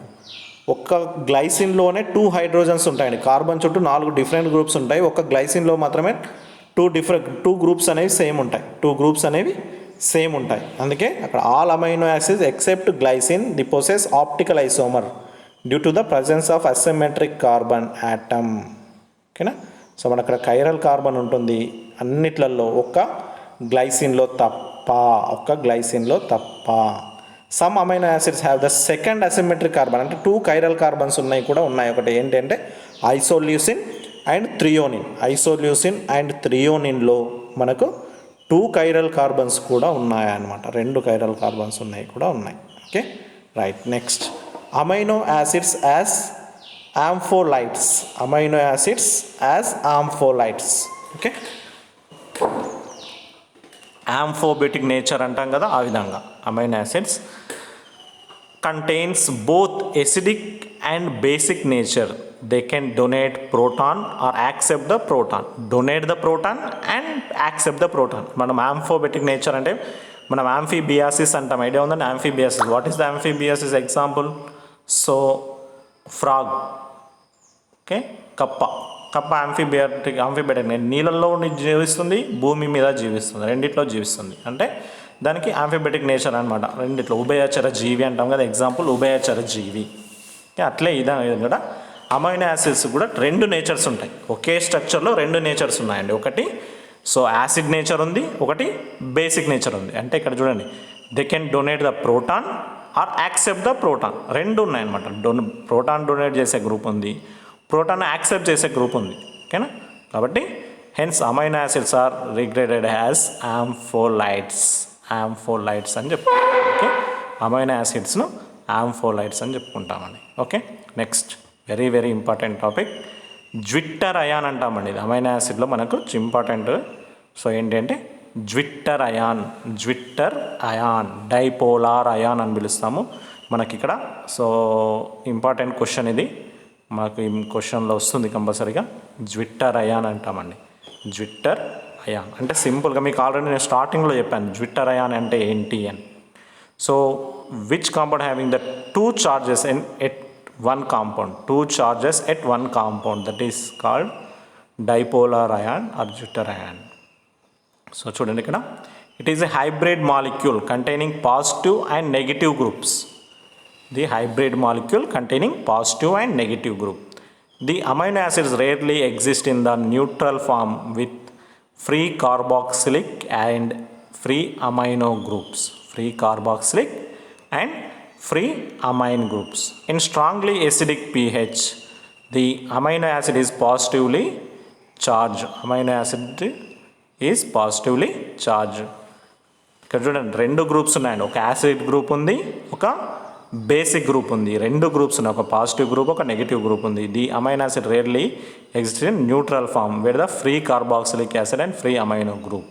ఒక్క గ్లైసిన్లోనే 2 హైడ్రోజన్స్ ఉంటాయండి. కార్బన్ చుట్టూ 4 డిఫరెంట్ గ్రూప్స్ ఉంటాయి. ఒక్క గ్లైసిన్లో మాత్రమే 2 గ్రూప్స్ అనేవి సేమ్ ఉంటాయి. 2 గ్రూప్స్ అనేవి సేమ్ ఉంటాయి. అందుకే అక్కడ all amino acids except glycine the possess optical isomer due to the presence of asymmetric carbon atom. ఓకేనా. సో మన అక్కడ కైరల్ కార్బన్ ఉంటుంది అన్నిట్లలో గ్లైసిన్లో తప్ప. Some amino acids have the second asymmetric carbon, అంటే 2 కైరల్ కార్బన్స్ ఉన్నాయి. ఒకటి ఏంటంటే ఐసోల్యూసిన్ అండ్ థ్రియోనిన్లో మనకు 2 కైరల్ కార్బన్స్ కూడా ఉన్నాయన్నమాట. 2 కైరల్ కార్బన్స్ ఉన్నాయి. Okay right. Next amino acids as ampholytes. Okay, amphoteric nature అంటాం కదా, ఆ విధంగా amino acids contains both acidic and basic nature. They can donate proton or accept the proton. Donate the proton and accept the proton. మనం ఆంఫోబెటిక్ nature అంటే మనం ఆంఫీబియాసిస్ అంటాం. Idea ఉందండి amphibians? What is the amphibians example? So frog, okay, కప్ప amphibian నీళ్ళల్లో జీవిస్తుంది, భూమి మీద జీవిస్తుంది, రెండిట్లో జీవిస్తుంది. అంటే దానికి ఆంఫీబెటిక్ నేచర్ అనమాట. రెండిట్లో ఉభయచర జీవి అంటాం కదా, ఎగ్జాంపుల్ ఉభయచర జీవి. అట్లే ఇదే కూడా అమైనో యాసిడ్స్ కూడా 2 నేచర్స్ ఉంటాయి. ఒకే స్ట్రక్చర్లో 2 నేచర్స్ ఉన్నాయండి. ఒకటి సో యాసిడ్ నేచర్ ఉంది, ఒకటి బేసిక్ నేచర్ ఉంది. అంటే ఇక్కడ చూడండి, they can donate the proton or accept the proton. 2 ఉన్నాయన్నమాట. ప్రోటాన్ డొనేట్ చేసే గ్రూప్ ఉంది, ప్రోటాన్ యాక్సెప్ట్ చేసే గ్రూప్ ఉంది. ఓకేనా. కాబట్టి hence amino acids are regarded as ampholytes అని చెప్పుకుంటాం. ఓకే, అమైనో యాసిడ్స్ను ఆంఫోలైట్స్ అని చెప్పుకుంటామండి. Okay, next very very important topic zwitter ion అంటామండి. ఇది అమైనో యాసిడ్లో మనకు ఇంపార్టెంట్. సో ఏంటంటే జ్విట్టర్ అయాన్ డైపోలార్ అయాన్ అని పిలుస్తాము మనకి ఇక్కడ. సో ఇంపార్టెంట్ క్వశ్చన్ ఇది, మాకు ఈ క్వశ్చన్లో వస్తుంది కంపల్సరీగా. జ్విట్టర్ అయాన్ అంటామండి. జ్విట్టర్ అయాన్ అంటే సింపుల్గా మీకు ఆల్రెడీ నేను స్టార్టింగ్లో చెప్పాను జ్విట్టర్ అయాన్ అంటే ఏంటి అని. So which compound having the 2 charges at one compound, that is called dipolar ion or zwitter ion. So చూడండి ఇక్కడ, it is a hybrid molecule containing positive and negative groups. The hybrid molecule containing positive and negative group. The amino acids rarely exist in the neutral form with free carboxylic and free amino groups. In strongly acidic pH, the amino acid is positively charged. ఇక్కడ చూడండి 2 groups ఉన్నాయండి. ఒక acid group ఉంది, ఒక basic group ఉంది. 2 groups ఉన్నాయి, ఒక positive group, ఒక నెగిటివ్ గ్రూప్ ఉంది. The amino acid rarely exist in neutral form where the free carboxylic acid and free amino group.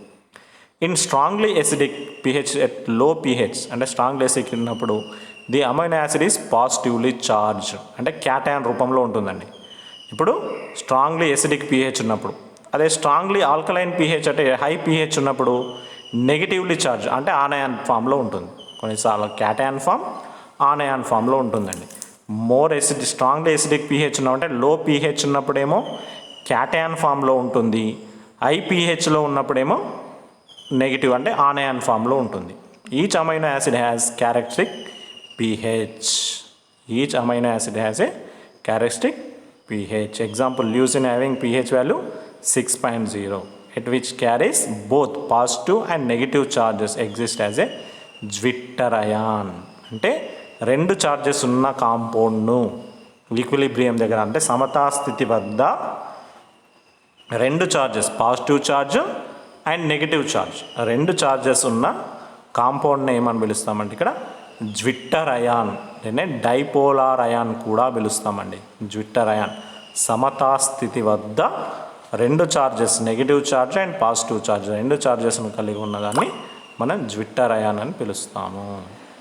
In strongly acidic pH at low pH అంటే strongly acidic ఉన్నప్పుడు the amino acid is positively charge అంటే cation రూపంలో ఉంటుందండి. ఇప్పుడు strongly acidic pH ఉన్నప్పుడు, అదే strongly alkaline pH అంటే high pH ఉన్నప్పుడు నెగిటివ్లీ చార్జ్ అంటే ఆనయాన్ ఫామ్లో ఉంటుంది. కొన్నిసార్లు క్యాటయాన్ ఫామ్, ఆనయాన్ ఫామ్లో ఉంటుందండి. స్ట్రాంగ్లీ ఎసిడిక్ pH ఉన్నప్పుడు లో pH ఉన్నప్పుడేమో క్యాటయాన్ ఫామ్లో ఉంటుంది, హై pHలో ఉన్నప్పుడేమో నెగిటివ్ అంటే ఆనయాన్ ఫామ్లో ఉంటుంది. Each amino acid has characteristic pH. Example, leucine having pH value 6.0 at which carries both positive and negative charges exist as a zwitter ion. అంటే 2 చార్జెస్ ఉన్న కాంపౌండ్ను ఈక్విలిబ్రియం దగ్గర అంటే సమతా స్థితి వద్ద 2 charges, positive charge and negative charge, 2 charges ఉన్న కాంపౌండ్ని ఏమని పిలుస్తామంటే ఇక్కడ zwitter ion, దీన్ని డైపోలార్ అయాన్ కూడా పిలుస్తామండి. జ్విట్టర్ అయాన్ సమతా స్థితి వద్ద 2 charges, negative charge and positive charge, 2 చార్జెస్ను కలిగి ఉన్నదాన్ని మనం జ్విట్టర్ అయాన్ అని పిలుస్తాము.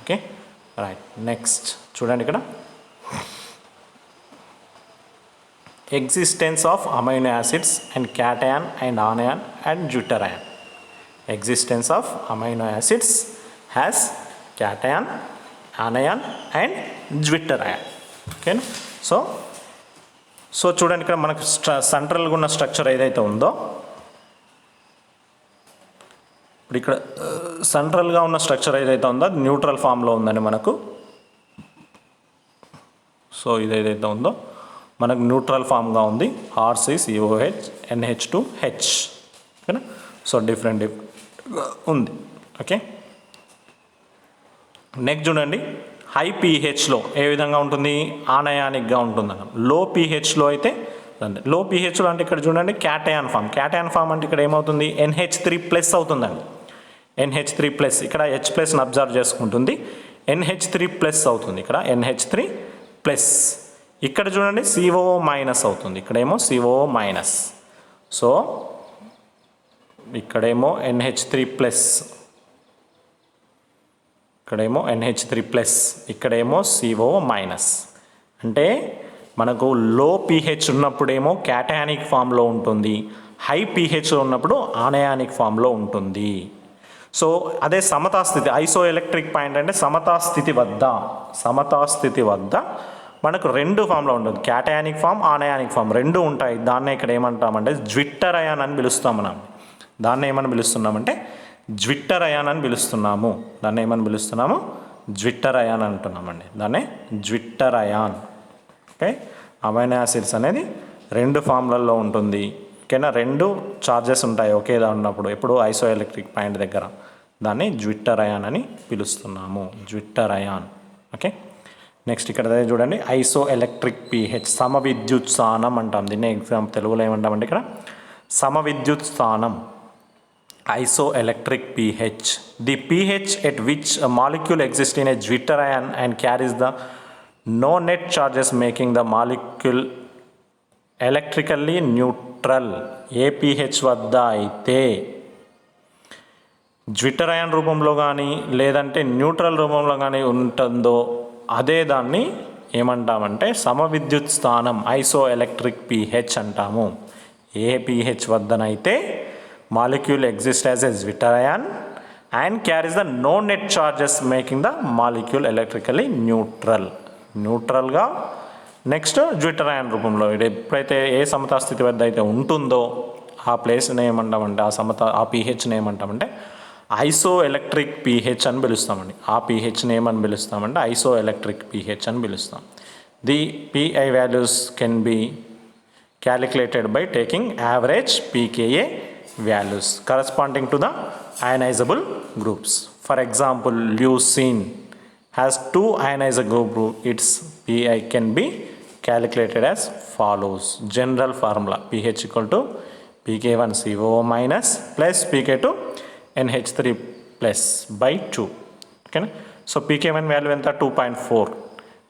Okay right. నెక్స్ట్ చూడండి ఇక్కడ existence of amino acids and cation and anion and zwitter ion. Existence of amino acids has cation, anion and zwitter ion. Okay. So చూడండి ఇక్కడ మనకు సెంట్రల్గా ఉన్న స్ట్రక్చర్ ఏదైతే ఉందో ఇప్పుడు ఇక్కడ సెంట్రల్గా ఉన్న స్ట్రక్చర్ ఏదైతే ఉందో అది న్యూట్రల్ ఫామ్లో ఉందండి మనకు. సో ఇది ఏదైతే ఉందో మనకు న్యూట్రల్ ఫామ్గా ఉంది. RCCOH NH2H. ఓకేనా. సో డిఫరెంట్ ఉంది. ఓకే. నెక్స్ట్ చూడండి, హై pHలో ఏ విధంగా ఉంటుంది, ఆనయానిక్గా ఉంటుంది. లో pHలో అయితే లో pHలో అంటే ఇక్కడ చూడండి క్యాటయాన్ ఫామ్. క్యాటయాన్ ఫామ్ అంటే ఇక్కడ ఏమవుతుంది, NH3+ అవుతుందండి. NH3+, ఇక్కడ H+ని అబ్జర్వ్ చేసుకుంటుంది, NH3+ అవుతుంది. ఇక్కడ NH3+. ఇక్కడ చూడండి COO- అవుతుంది, ఇక్కడేమో COO-. సో ఇక్కడేమో NH3+, ఇక్కడేమో NH3+, ఇక్కడేమో COO-. అంటే మనకు లో pH ఉన్నప్పుడేమో క్యాటయానిక్ ఫామ్లో ఉంటుంది, హై pHలో ఉన్నప్పుడు ఆనయానిక్ ఫామ్లో ఉంటుంది. సో అదే సమతాస్థితి, ఐసోఎలక్ట్రిక్ పాయింట్ అంటే సమతాస్థితి వద్ద మనకు రెండు ఫామ్లో ఉంటుంది, క్యాటయానిక్ ఫామ్, ఆనయానిక్ ఫామ్ రెండు ఉంటాయి. దాన్నే ఇక్కడ ఏమంటామంటే జ్విట్టర్ అయాన్ అని పిలుస్తాం మనం. దాన్ని ఏమని పిలుస్తున్నామంటే జ్విట్టర్ అయాన్ అని పిలుస్తున్నాము. దాన్ని ఏమని పిలుస్తున్నాము, జ్విట్టర్ అయాన్ అంటున్నామండి. దాన్నే zwitter ion. Okay. Amino acids అనేది రెండు ఫామ్లలో ఉంటుంది. ఓకేనా. రెండు చార్జెస్ ఉంటాయి ఒకేలా ఉన్నప్పుడు, ఎప్పుడు ఐసోఎలక్ట్రిక్ పాయింట్ దగ్గర. దాన్ని జ్విట్టర్ అయాన్ అని పిలుస్తున్నాము, జ్విట్టర్ అయాన్. ఓకే. నెక్స్ట్ ఇక్కడ చూడండి, ఐసోఎలక్ట్రిక్ pH, సమవిద్యుత్ స్థానం అంటాం దీన్ని. ఎగ్జాంపుల్ తెలుగులో ఏమంటామంటే ఇక్కడ సమవిద్యుత్ స్థానం, isoelectric pH. The pH at which a molecule exists in a Zwitter ion and carries the no net charges making the molecule electrically neutral. A pH వద్ద అయితే జ్విట్టర్ అయాన్ రూపంలో కానీ లేదంటే న్యూట్రల్ రూపంలో కానీ ఉంటుందో అదే దాన్ని ఏమంటామంటే సమవిద్యుత్ స్థానం, ఐసోఎలక్ట్రిక్ pH అంటాము. ఏ pH వద్దనైతే molecule exists as a Zwitter ion and carries the no net charges making the molecule electrically neutral. న్యూట్రల్గా నెక్స్ట్ జ్విట్టర్ అయాన్ రూపంలో ఎప్పుడైతే ఏ సమతా స్థితి వద్ద అయితే ఉంటుందో ఆ ప్లేస్ని ఏమంటామంటే ఆ pHని ఏమంటామంటే ఐసోఎలక్ట్రిక్ pH అని పిలుస్తామండి. ఆ pHని ఏమని పిలుస్తామంటే ఐసోఎలక్ట్రిక్ pH అని పిలుస్తాం. The PI values can be calculated by taking average pKa values corresponding to the ionizable groups. For example, leucine has two ionizable groups. Its pI can be calculated as follows. General formula, pH equal to pK1 COO- plus pK2 NH3+ by 2. Okay. So pK1 value ఎంత 2.4.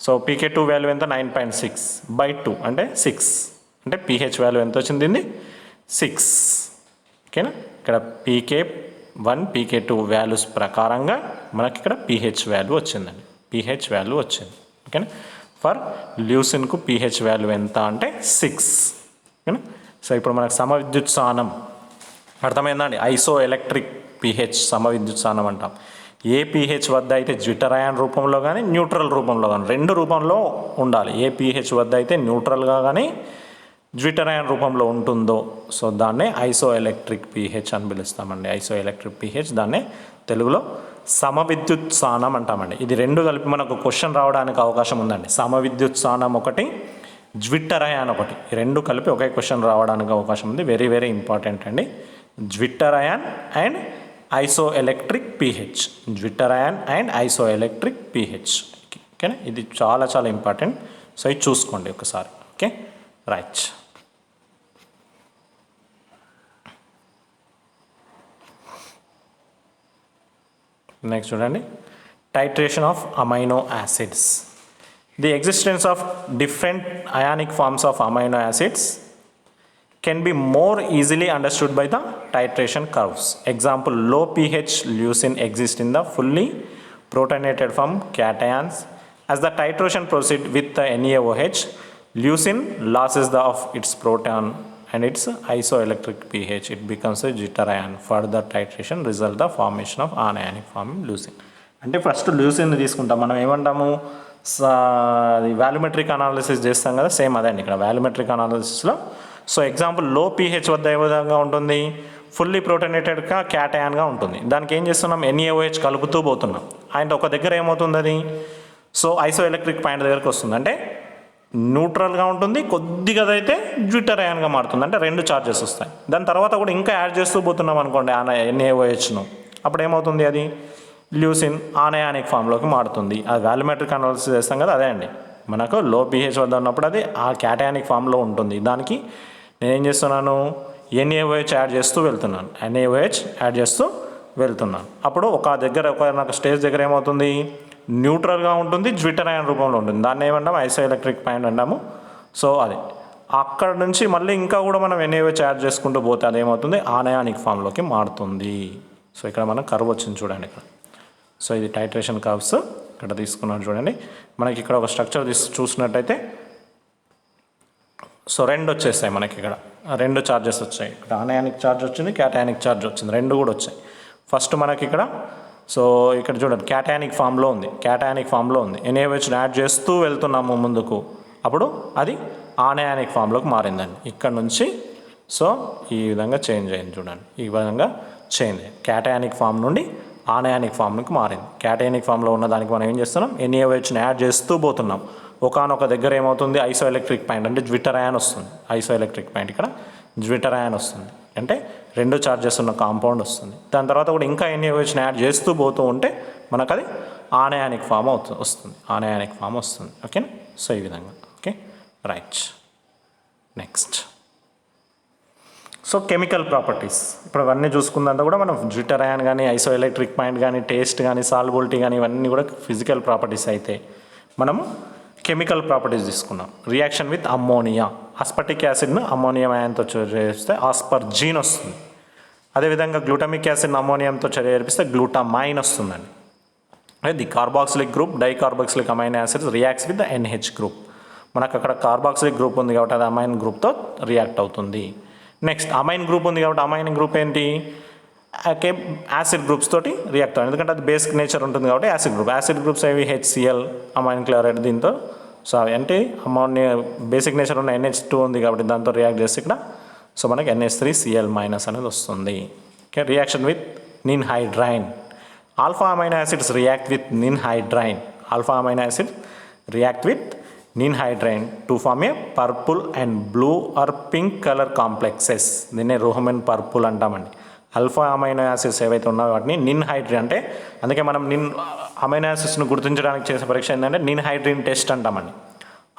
So pK2 value ఎంత 9.6 by 2 అంటే 6. అంటే pH value ఎంత వచ్చింది దీన్ని 6. ఓకేనా. ఇక్కడ pK1 pK2 values ప్రకారంగా మనకి ఇక్కడ pH వాల్యూ వచ్చిందండి. pH వాల్యూ వచ్చింది. ఓకేనా. ఫర్ ల్యూసిన్కు pH వాల్యూ ఎంత అంటే 6. ఓకేనా. సో ఇప్పుడు మనకు సమవిద్యుత్ స్థానం అర్థమైందండి. ఐసోఎలక్ట్రిక్ pH సమవిద్యుత్ స్థానం అంటాం. ఏ pH వద్ద అయితే జ్విట్టర్ అయాన్ రూపంలో కానీ న్యూట్రల్ రూపంలో కానీ రెండు రూపంలో ఉండాలి. ఏ pH వద్ద అయితే న్యూట్రల్గా కానీ జ్విట్టర్ అయాన్ రూపంలో ఉంటుందో సో దాన్నే ఐసోఎలక్ట్రిక్ pH అని పిలుస్తామండి. ఐసోఎలక్ట్రిక్ pH దాన్నే తెలుగులో సమవిద్యుత్ స్థానం అంటామండి. ఇది రెండు కలిపి మనకు క్వశ్చన్ రావడానికి అవకాశం ఉందండి. సమవిద్యుత్ స్థానం ఒకటి, జ్విట్టర్ అయాన్ ఒకటి, ఈ రెండు కలిపి ఒకే క్వశ్చన్ రావడానికి అవకాశం ఉంది. వెరీ వెరీ ఇంపార్టెంట్ అండి. Zwitter ion and isoelectric pH, zwitter ion and isoelectric pH. ఓకేనా. ఇది చాలా చాలా ఇంపార్టెంట్. సో ఇది చూసుకోండి ఒకసారి. Okay right. నెక్స్ట్ చూడండి, titration of amino acids. The existence of different ionic forms of amino acids can be more easily understood by the titration curves. Example, low pH leucine exists in the fully protonated form cations. As the titration proceeds with the NaOH, leucine loses of its proton and its isoelectric pH. It becomes a Zwitter ion. Further titration results the formation of anionic form leucine. అంటే first leucine తీసుకుంటాం మనం. ఏమంటాము, volumetric analysis చేస్తాం కదా, same అదే అండి ఇక్కడ volumetric అనాలిసిస్లో. So example లో pH వద్ద ఏ విధంగా ఉంటుంది, ఫుల్లీ ప్రోటోనేటెడ్గా క్యాటయాన్గా ఉంటుంది. దానికి ఏం చేస్తున్నాం, NaOH కలుపుతూ పోతున్నాం. అండ్ ఒక దగ్గర ఏమవుతుంది అది, సో ఐసో ఎలక్ట్రిక్ పాయింట్ దగ్గరికి వస్తుంది, అంటే న్యూట్రల్గా ఉంటుంది, కొద్దిగా అయితే జ్విటర్ అయాన్గా మారుతుంది, అంటే 2 చార్జెస్ వస్తాయి. దాని తర్వాత కూడా ఇంకా యాడ్ చేస్తూ పోతున్నాం అనుకోండి NaOHను, అప్పుడు ఏమవుతుంది, అది ల్యూసిన్ ఆనయానిక్ ఫామ్లోకి మారుతుంది. అది వాల్యూమెట్రిక్ అనాలిసిస్ చేస్తాం కదా, అదే అండి. మనకు లో pH వద్ద ఉన్నప్పుడు అది ఆ క్యాటయానిక్ ఫామ్లో ఉంటుంది. దానికి నేనేం చేస్తున్నాను, NaOH యాడ్ చేస్తూ వెళ్తున్నాను, NaOH యాడ్ చేస్తూ వెళ్తున్నాను. అప్పుడు ఒక స్టేజ్ దగ్గర ఏమవుతుంది, న్యూట్రల్గా ఉంటుంది, జ్విటర్ అయాన్ రూపంలో ఉంటుంది. దాన్ని ఏమంటాము, ఐసో ఎలక్ట్రిక్ పాయింట్ అంటాము. సో అది అక్కడ నుంచి మళ్ళీ ఇంకా కూడా మనం NaOH యాడ్ చేసుకుంటూ పోతే అదేమవుతుంది, ఆనయానిక్ ఫామ్లోకి మారుతుంది. సో ఇక్కడ మనం కర్వ్ వచ్చింది చూడండి ఇక్కడ. సో ఇది టైట్రేషన్ కర్వ్స్ ఇక్కడ తీసుకున్నాను చూడండి. మనకి ఇక్కడ ఒక స్ట్రక్చర్ చూసినట్టయితే సో 2 వచ్చేస్తాయి మనకి ఇక్కడ, 2 చార్జెస్ వచ్చాయి. ఇక్కడ ఆనయానిక్ ఛార్జ్ వచ్చింది, క్యాటయానిక్ ఛార్జ్ వచ్చింది, 2 కూడా వచ్చాయి. ఫస్ట్ మనకి ఇక్కడ సో ఇక్కడ చూడండి క్యాటయానిక్ ఫామ్లో ఉంది, NaOHని యాడ్ చేస్తూ వెళ్తున్నాము ముందుకు, అప్పుడు అది ఆనయానిక్ ఫామ్లోకి మారిందండి. ఇక్కడ నుంచి సో ఈ విధంగా చేంజ్ అయింది చూడండి, ఈ విధంగా చేంజ్ అయింది, క్యాటయానిక్ ఫామ్ నుండి ఆనయానిక్ ఫామ్కి మారింది. క్యాటయానిక్ ఫామ్లో ఉన్న దానికి మనం ఏం చేస్తున్నాం, NaOHని యాడ్ చేస్తూ పోతున్నాం. ఒకానొక దగ్గర ఏమవుతుంది, ఐసో ఎలక్ట్రిక్ పాయింట్ అంటే జ్విటర్ అయాన్ వస్తుంది. ఐసో ఎలక్ట్రిక్ పాయింట్ ఇక్కడ జ్విటర్ అయాన్ వస్తుంది, అంటే 2 చార్జెస్ ఉన్న కాంపౌండ్ వస్తుంది. దాని తర్వాత కూడా ఇంకా NaOHని యాడ్ చేస్తూ పోతూ ఉంటే మనకు అది ఆనయానిక్ ఫామ్ వస్తుంది. ఓకేనా, సో ఈ విధంగా. Okay, right. Next so chemical properties. ఇప్పుడు అవన్నీ చూసుకుందంతా కూడా మనం జ్విటర్ అయాన్ కానీ, ఐసో ఎలక్ట్రిక్ పాయింట్ కానీ, టేస్ట్ కానీ, సాల్బిలిటీ కానీ, ఇవన్నీ కూడా ఫిజికల్ ప్రాపర్టీస్ అయితే మనము కెమికల్ ప్రాపర్టీస్ తీసుకున్నాం. రియాక్షన్ విత్ అమ్మోనియా, అస్పర్టిక్ యాసిడ్ను అమ్మోనియం అయాన్తో చేస్తే ఆస్పర్జీన్ వస్తుంది. అదేవిధంగా గ్లూటామిక్ యాసిడ్ను అమ్మోనియంతో చేర్పిస్తే గ్లూటామైన్ వస్తుందండి. The carboxylic group dicarboxylic amino acids reacts with the NH group. మనకు అక్కడ కార్బాక్సిలిక్ గ్రూప్ ఉంది కాబట్టి అది అమైన్ గ్రూప్తో రియాక్ట్ అవుతుంది. నెక్స్ట్ అమైన్ గ్రూప్ ఉంది కాబట్టి అమైన్ గ్రూప్ ఏంటి, యాసిడ్ గ్రూప్స్ తోటి రియాక్ట్ అవుతుంది, ఎందుకంటే అది బేసిక్ నేచర్ ఉంటుంది కాబట్టి యాసిడ్ గ్రూప్స్ అవి HCl అమైన్ క్లోరైడ్ దీంతో. సో అవి అంటే అమోనియా బేసిక్ నేచర్ ఉన్న NH2 ఉంది కాబట్టి దాంతో రియాక్ట్ చేస్తే ఇక్కడ సో మనకి NH3Cl- అనేది వస్తుంది. Okay, reaction with ninhydrin. Alpha amino acids react with ninhydrin. To form a purple and blue or pink colour complexes. దీన్నే రోహమెన్ పర్పుల్ అంటామండి. ఆల్ఫా అమైనో యాసిడ్స్ ఏవైతే ఉన్నాయో వాటిని నిన్హైడ్రిన్ అంటే, అందుకే మనం అమైనో యాసిడ్స్ను గుర్తించడానికి చేసే పరీక్ష ఏంటంటే నిన్హైడ్రిన్ టెస్ట్ అంటామండి.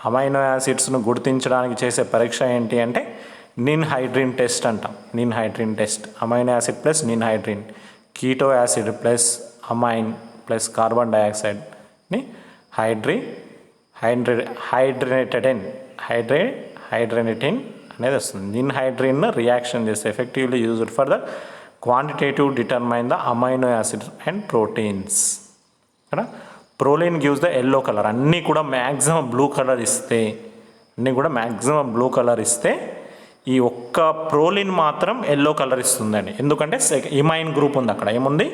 అమైనో యాసిడ్స్ను గుర్తించడానికి చేసే పరీక్ష ఏంటి అంటే నిన్హైడ్రిన్ టెస్ట్ అంటాం. Ninhydrin test, amino acid plus ninhydrin, keto acid plus amine plus carbon డైఆక్సైడ్ని హైడ్రేటెడ్ అనేది వస్తుంది. నిన్హైడ్రిన్ రియాక్షన్ చేస్తే effectively used for the quantitative determine the amino acids and proteins. ఇక్కడ proline gives the yellow colour. అన్నీ కూడా maximum blue colour ఇస్తే ఈ ఒక్క ప్రోలిన్ మాత్రం ఎల్లో కలర్ ఇస్తుందండి. ఎందుకంటే ఇమైన్ గ్రూప్ ఉంది అక్కడ. ఏముంది,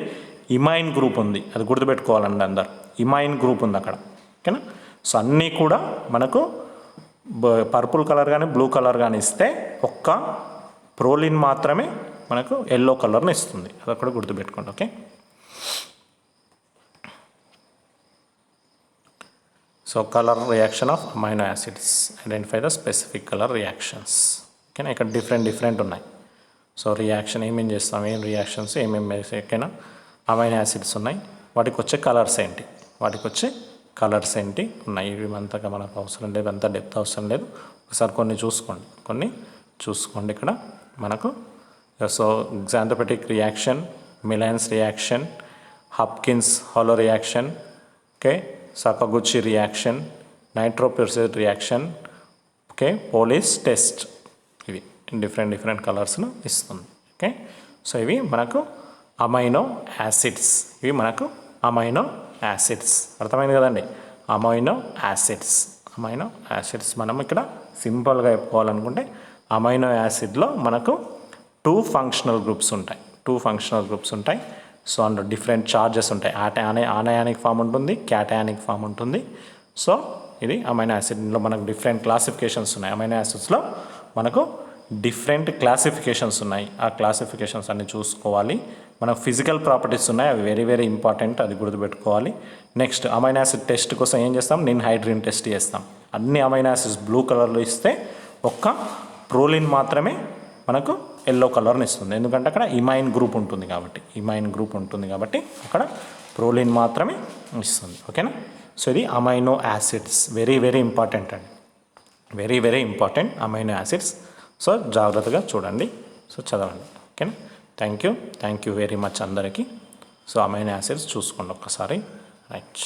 ఇమైన్ గ్రూప్ ఉంది, అది గుర్తుపెట్టుకోవాలండి అందరు. ఇమైన్ గ్రూప్ ఉంది అక్కడ. ఓకేనా, సో అన్నీ కూడా మనకు పర్పుల్ కలర్ కానీ బ్లూ కలర్ కానీ ఇస్తే ఒక్క ప్రోలిన్ మాత్రమే మనకు ఎల్లో కలర్ని ఇస్తుంది. అది కూడా గుర్తుపెట్టుకోండి. Okay, so colour reaction of amino acids, identify the specific colour reactions. ఓకేనా, ఇక్కడ డిఫరెంట్ ఉన్నాయి. సో రియాక్షన్ ఏమేం చేస్తాం, ఏం రియాక్షన్స్ ఏమేమి ఓకేనా. అమైనో యాసిడ్స్ ఉన్నాయి, వాటికి వచ్చే కలర్స్ ఏంటి ఉన్నాయి. ఇవి అంతగా మనకు అవసరం లేదు, అంత డెప్త్ అవసరం లేదు. ఒకసారి కొన్ని చూసుకోండి ఇక్కడ మనకు. So xanthoproteic reaction, Millon's reaction, Hopkins halo reaction, okay, Sakaguchi reaction, nitroprusside reaction, okay, Pauly's test. ఇవి డిఫరెంట్ కలర్స్ను ఇస్తుంది. ఓకే, సో ఇవి మనకు అమైనో యాసిడ్స్. అర్థమైంది కదండి. అమైనో యాసిడ్స్ మనం ఇక్కడ సింపుల్గా చెప్పుకోవాలనుకుంటే అమైనో యాసిడ్లో మనకు 2 ఫంక్షనల్ గ్రూప్స్ ఉంటాయి. సో అందులో డిఫరెంట్ చార్జెస్ ఉంటాయి. ఆనయానిక్ ఫామ్ ఉంటుంది, క్యాటయానిక్ ఫామ్ ఉంటుంది. సో ఇది అమైనో యాసిడ్లో మనకు డిఫరెంట్ క్లాసిఫికేషన్స్ ఉన్నాయి. అమైనో యాసిడ్స్లో మనకు డిఫరెంట్ క్లాసిఫికేషన్స్ ఉన్నాయి. ఆ క్లాసిఫికేషన్స్ అన్ని చూసుకోవాలి. మనకు ఫిజికల్ ప్రాపర్టీస్ ఉన్నాయి, అవి వెరీ వెరీ ఇంపార్టెంట్, అది గుర్తుపెట్టుకోవాలి. నెక్స్ట్ అమైనో యాసిడ్ టెస్ట్ కోసం ఏం చేస్తాం, నిన్హైడ్రిన్ టెస్ట్ చేస్తాం. అన్ని అమైనో యాసిడ్స్ బ్లూ కలర్లో ఇస్తే ఒక్క ప్రోలిన్ మాత్రమే మనకు ఎల్లో కలర్ని ఇస్తుంది. ఎందుకంటే అక్కడ ఇమైన్ గ్రూప్ ఉంటుంది కాబట్టి అక్కడ ప్రోలిన్ మాత్రమే ఇస్తుంది. ఓకేనా? సో ఇది amino acids very very important అండి, very very important amino acids. So జాగ్రత్తగా చూడండి, సో చదవండి. ఓకేనా? థ్యాంక్ యూ వెరీ మచ్ అందరికీ. సో అమైనో యాసిడ్స్ చూసుకోండి ఒక్కసారి. రైట్.